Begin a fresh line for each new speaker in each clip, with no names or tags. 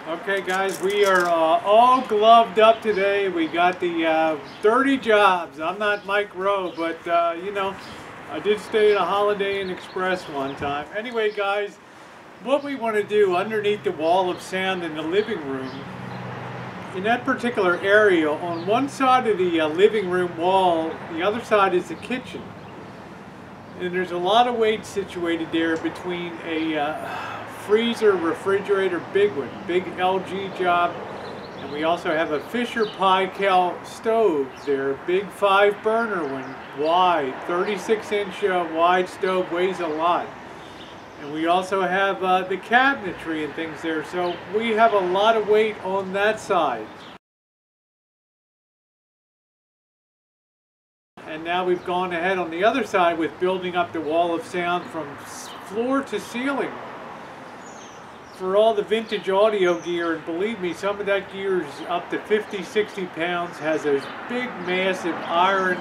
Okay guys, we are all gloved up today. We got the dirty jobs. I'm not Mike Rowe, but you know, I did stay at a Holiday Inn Express one time. Anyway guys, what we want to do underneath the wall of sound in the living room, in that particular area, on one side of the living room wall, the other side is the kitchen. And there's a lot of weight situated there between a freezer, refrigerator, big one, big LG job, and we also have a Fisher Paykel stove there, big 5-burner one, wide, 36-inch wide stove, weighs a lot. And we also have the cabinetry and things there, so we have a lot of weight on that side. And now we've gone ahead on the other side with building up the wall of sound from floor to ceiling for all the vintage audio gear. And believe me, some of that gear is up to 50-60 pounds, has those big massive iron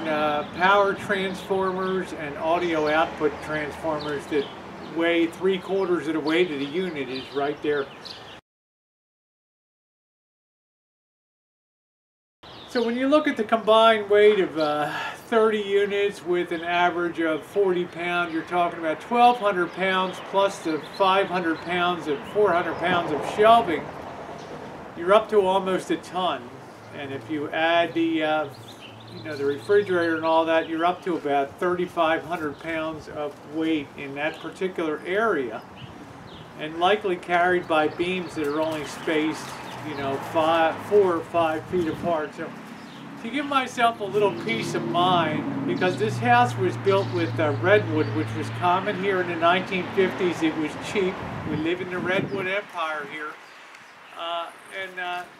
power transformers and audio output transformers that weigh 3/4 of the weight of the unit is right there. So when you look at the combined weight of 30 units with an average of 40 pounds, you're talking about 1,200 pounds plus the 500 pounds and 400 pounds of shelving. You're up to almost a ton. And if you add the the refrigerator and all that, you're up to about 3,500 pounds of weight in that particular area, and likely carried by beams that are only spaced, 4 or 5 feet apart. So to give myself a little peace of mind, because this house was built with redwood, which was common here in the 1950s. It was cheap. We live in the redwood empire here.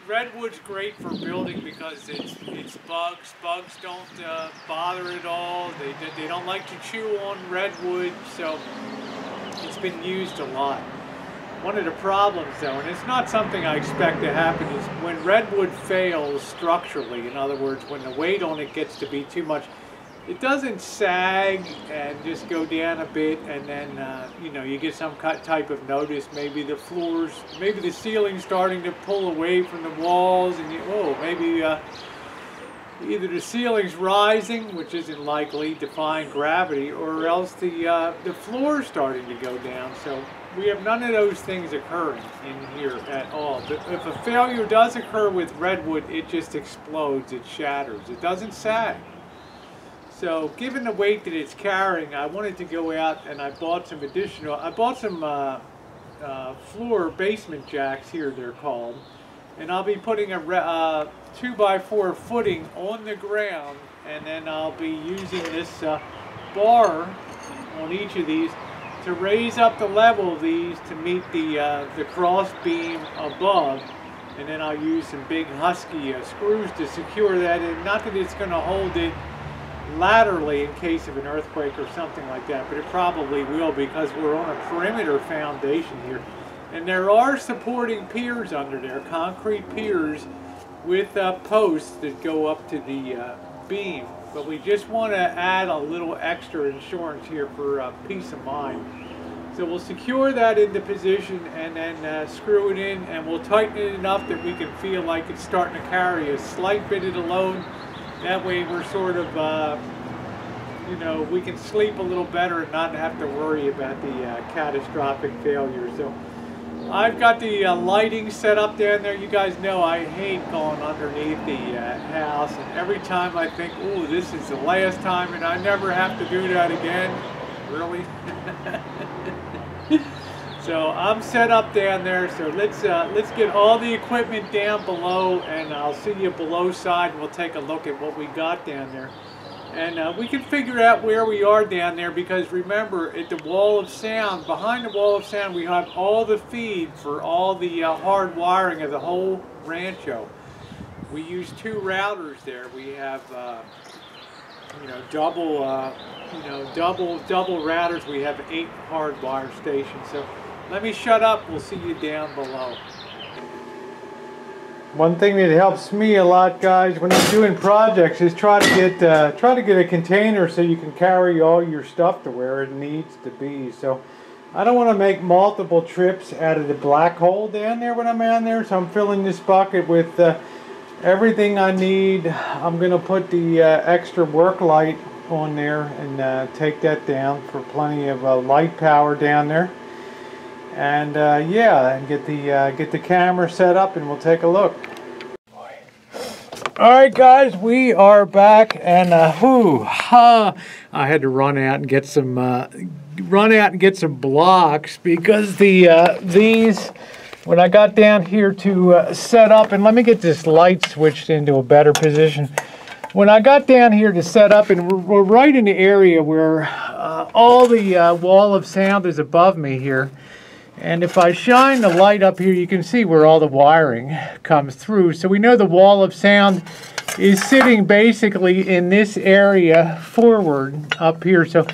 Redwood's great for building because it's bugs. Bugs don't bother at all. They don't like to chew on redwood, so it's been used a lot. One of the problems though, and it's not something I expect to happen, is when redwood fails structurally, in other words, when the weight on it gets to be too much, it doesn't sag and just go down a bit, and then you get some type of notice. Maybe the floors, maybe the ceiling's starting to pull away from the walls, and maybe either the ceiling's rising, which isn't likely, defying gravity, or else the floor's starting to go down. So we have none of those things occurring in here at all. But if a failure does occur with redwood, it just explodes, it shatters, it doesn't sag. So given the weight that it's carrying, I wanted to go out and I bought some floor basement jacks here, they're called. And I'll be putting a 2x4 footing on the ground, and then I'll be using this bar on each of these to raise up the level of these to meet the cross beam above. And then I'll use some big husky screws to secure that in. Not that it's going to hold it laterally in case of an earthquake or something like that, but it probably will, because we're on a perimeter foundation here. And there are supporting piers under there, concrete piers with posts that go up to the beam. But we just want to add a little extra insurance here for peace of mind. So we'll secure that into position and then screw it in, and we'll tighten it enough that we can feel like it's starting to carry a slight bit of the load. That way we're sort of, we can sleep a little better and not have to worry about the catastrophic failure. So I've got the lighting set up down there. You guys know I hate going underneath the house, and every time I think, oh, this is the last time and I never have to do that again. Really? So I'm set up down there, so let's get all the equipment down below, and I'll see you below side, and we'll take a look at what we got down there. And we can figure out where we are down there, because remember, at the wall of sound, behind the wall of sound, we have all the feed for all the hard wiring of the whole rancho. We use 2 routers there. We have double routers. We have 8 hardwire stations. So let me shut up. We'll see you down below. One thing that helps me a lot, guys, when I'm doing projects is try to get a container so you can carry all your stuff to where it needs to be. So I don't want to make multiple trips out of the black hole down there when I'm down there, so I'm filling this bucket with everything I need. I'm going to put the extra work light on there and take that down for plenty of light power down there. And yeah, and get the camera set up and we'll take a look. All right, guys, we are back, and I had to run out and get some blocks because these, when I got down here to set up, and let me get this light switched into a better position. When I got down here to set up, and we're right in the area where all the wall of sound is above me here. And if I shine the light up here, you can see where all the wiring comes through. So we know the wall of sound is sitting basically in this area forward up here. So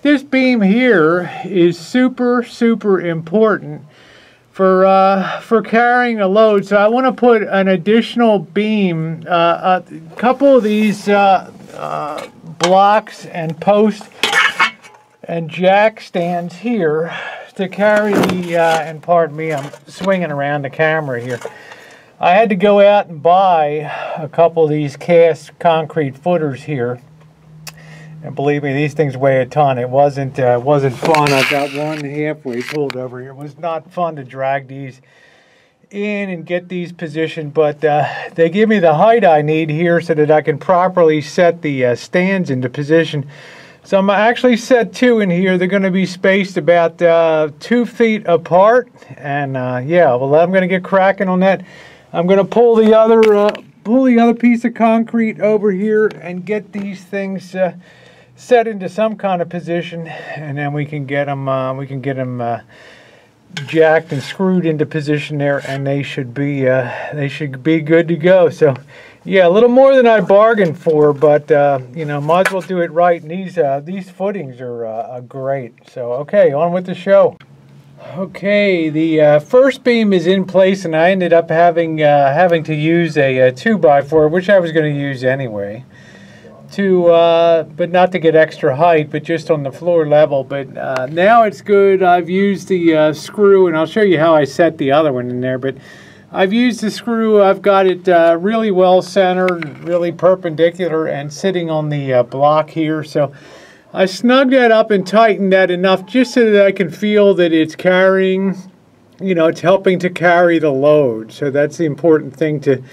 this beam here is super, super important for carrying a load. So I want to put an additional beam, a couple of these blocks and posts and jack stands here to carry the, and pardon me, I'm swinging around the camera here. I had to go out and buy a couple of these cast concrete footers here. And believe me, these things weigh a ton. It wasn't fun. I got one halfway pulled over here. It was not fun to drag these in and get these positioned, but they give me the height I need here so that I can properly set the stands into position. So I'm actually set two in here. They're going to be spaced about 2 feet apart, and yeah, well, I'm going to get cracking on that. I'm going to pull the other piece of concrete over here and get these things set into some kind of position, and then we can get them jacked and screwed into position there, and they should be good to go. So. Yeah, a little more than I bargained for, but you know, might as well do it right. And these footings are great. So okay, on with the show. Okay, the first beam is in place, and I ended up having to use a 2x4, which I was going to use anyway, but not to get extra height, but just on the floor level. But now it's good. I've used the screw, and I'll show you how I set the other one in there. But I've used the screw. I've got it really well centered, really perpendicular, and sitting on the block here. So I snugged that up and tightened that enough just so that I can feel that it's carrying, you know, it's helping to carry the load. So that's the important thing, to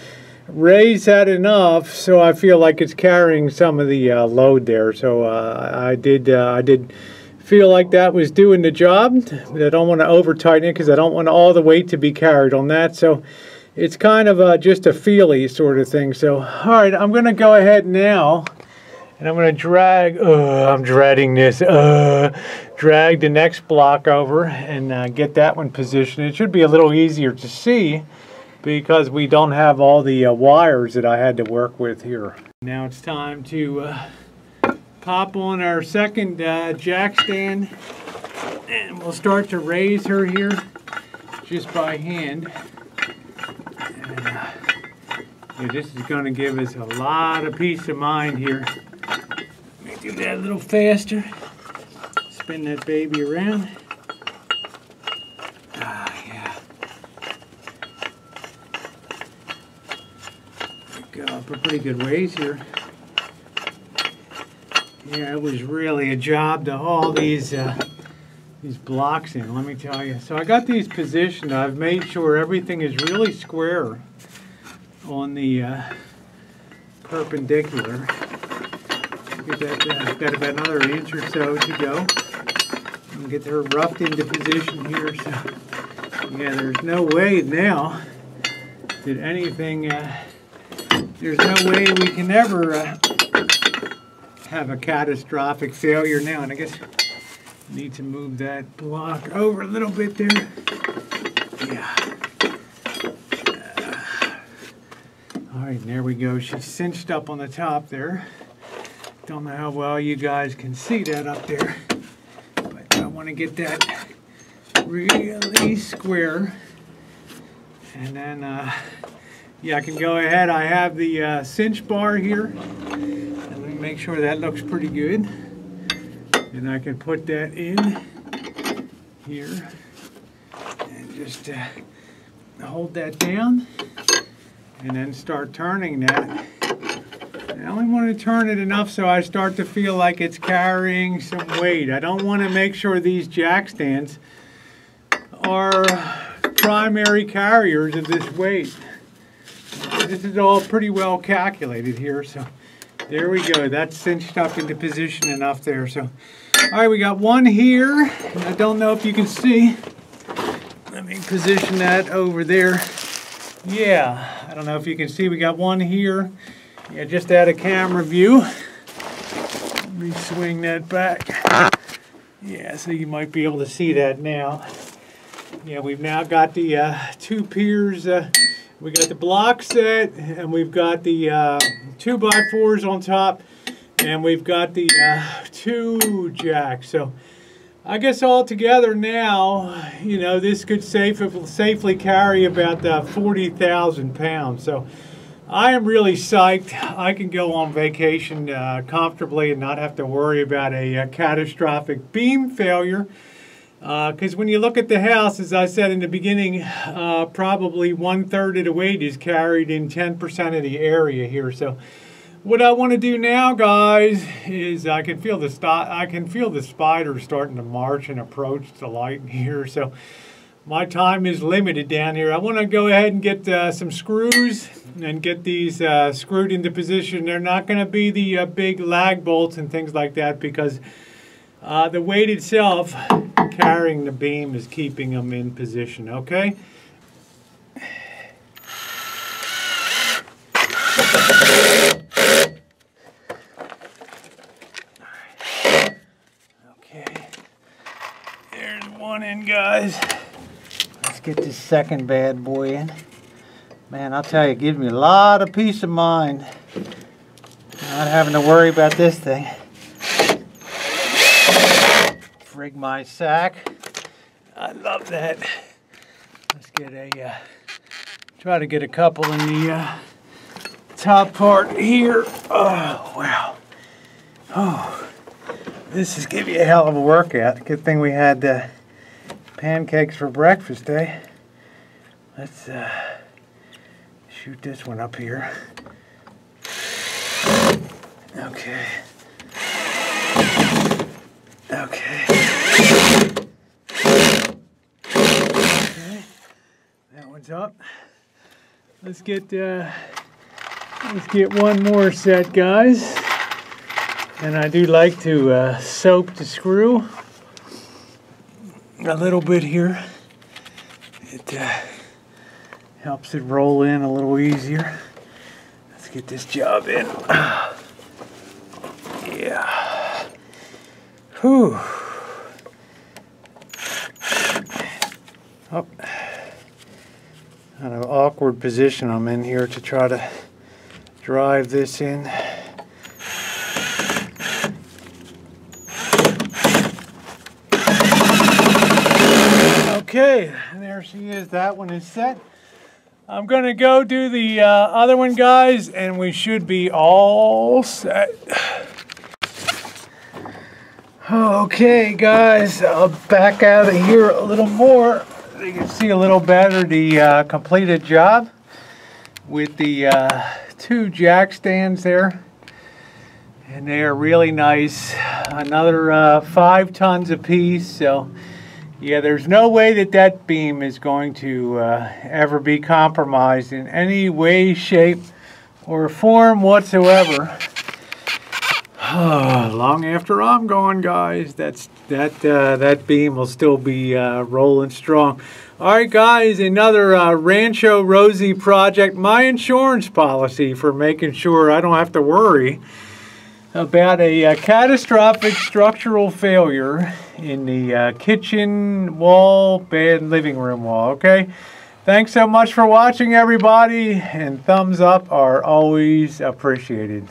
raise that enough so I feel like it's carrying some of the load there. So I did feel like that was doing the job. I don't want to over tighten it because I don't want all the weight to be carried on that. So it's kind of just a feely sort of thing. So all right, I'm going to go ahead now and I'm going to drag, I'm dreading this, drag the next block over and get that one positioned. It should be a little easier to see because we don't have all the wires that I had to work with here. Now it's time to pop on our second jack stand, and we'll start to raise her here just by hand. And, yeah, this is going to give us a lot of peace of mind here. Let me do that a little faster. Spin that baby around. Yeah. Go up a pretty good ways here. Yeah, it was really a job to haul these blocks in, let me tell you. So I got these positioned. I've made sure everything is really square on the perpendicular. Get that, got about another inch or so to go. And get her roughed into position here. So yeah, there's no way now that anything, there's no way we can ever have a catastrophic failure now. And I guess I need to move that block over a little bit there. Yeah. All right, there we go. She's cinched up on the top there. Don't know how well you guys can see that up there, but I want to get that really square. And then, yeah, I can go ahead. I have the cinch bar here. And let me make sure that looks pretty good. And I can put that in. here, and just hold that down, and then start turning that. I only want to turn it enough so I start to feel like it's carrying some weight. I don't want to make sure these jack stands are primary carriers of this weight. This is all pretty well calculated here, so there we go. That's cinched up into position enough there. So, all right, we got one here. I don't know if you can see. Let me position that over there. Yeah, I don't know if you can see. We got one here. Yeah, just out of camera view. Let me swing that back. Yeah, so you might be able to see that now. Yeah, we've now got the 2 piers. We got the block set, and we've got the 2x4s on top, and we've got the 2 jacks. So I guess all together now, you know, this could safely carry about 40,000 pounds. So I am really psyched. I can go on vacation comfortably and not have to worry about a catastrophic beam failure. Because when you look at the house, as I said in the beginning, probably 1/3 of the weight is carried in 10% of the area here. So what I want to do now, guys, is I can feel the spiders starting to march and approach the light in here. So my time is limited down here. I want to go ahead and get some screws and get these screwed into position. They're not going to be the big lag bolts and things like that, because the weight itself carrying the beam is keeping them in position, okay? Okay, there's one in, guys. Let's get this second bad boy in. Man, I'll tell you, it gives me a lot of peace of mind not having to worry about this thing. Rig my sack. I love that. Let's get try to get a couple in the top part here. Oh, wow. Oh, this is giving you a hell of a workout. Good thing we had pancakes for breakfast, eh? Let's shoot this one up here. Okay. Okay. That one's up. Let's get one more set, guys. And I do like to soap the screw a little bit here. It helps it roll in a little easier. Let's get this job in. Yeah. Whew. Oh. Kind of awkward position I'm in here to try to drive this in. Okay, there she is. That one is set. I'm going to go do the other one, guys, and we should be all set. Okay, guys, I'll back out of here a little more. You can see a little better the completed job with the 2 jack stands there. And they are really nice. Another 5 tons apiece. So, yeah, there's no way that that beam is going to ever be compromised in any way, shape, or form whatsoever. Long after I'm gone, guys, that beam will still be rolling strong. All right, guys, another Rancho Rosie project. My insurance policy for making sure I don't have to worry about a catastrophic structural failure in the kitchen wall, bed, living room wall. Okay, thanks so much for watching, everybody, and thumbs up are always appreciated.